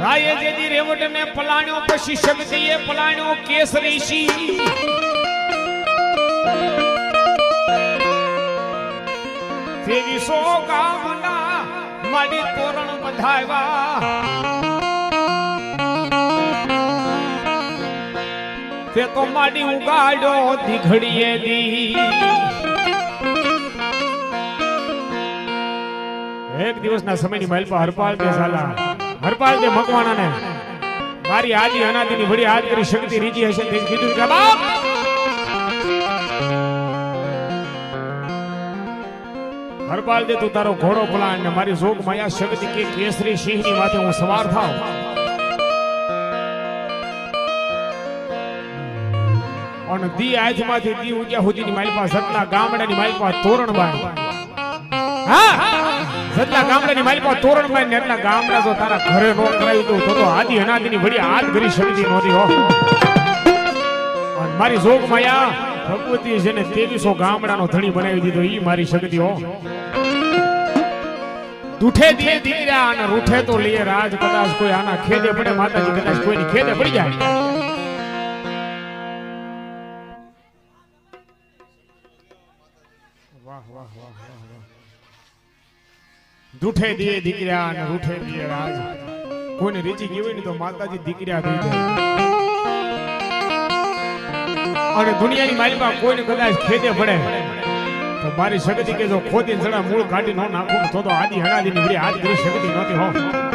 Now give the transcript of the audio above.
રાયે જેદી રેવટ ને પલાણ્યો પછી શક્તિએ પલાણ્યો કેસરી સિંહ તેવીસો ગામના માડી તોરણ બંધાવ્યા તે તો માડી ઉગાડ્યો દીઘડીએ દી એક દિવસના સમયની મહેલ પર હરપાલ દે સાલા હરપાલ દે મકવાણાને મારી આદિ અનાદિની વડી હાથ કરી શક્તિ રીજી હશે તે કીધું કે બાપ હરપાલ દે તું તારો ઘોડો પલાણ ને મારી જોગ માયા શક્તિ કે કેસરી સિંહની માથે હું સવાર થાઉં અને દી આજમાંથી દી ઉગ્યા સુધીની મારી પાસે સતના ગામડાની મારી પાસે તોરણ બાંધ હા સતના ગામડાની મારી પાસે તોરણ બાંધ ને એટલા ગામડા તો તારા ઘરે નો કરાવી દઉં તો આદિ અનાદિની વડી હાથ કરી શક્તિ નહોતી હો અને મારી જોગ માયા ભગવતી છે ને 2300 ગામડાનો ધણી બનાવી દીધો ઈ મારી શક્તિ હો દુઠે દે દીકરા અને રૂઠે તો લે રાજ કદાચ કોઈ આના ખેદે પડે માતાજી કદાચ કોઈની ખેદે પડી જાય દુઠે દે દીકરા અને રૂઠે દે રાજ કોઈને રીચી ગઈ હોય ને તો માતાજી દીકરા થઈ જાય અને દુનિયાની માલિકા કોઈને કદાચ ખેદે પડે તો મારી શક્તિ કે જો ખોદીને જણા મૂળ કાઢી ન નાખું તો આદિ હનાદિની વળી હાથ કરી શક્તિ નહોતી હો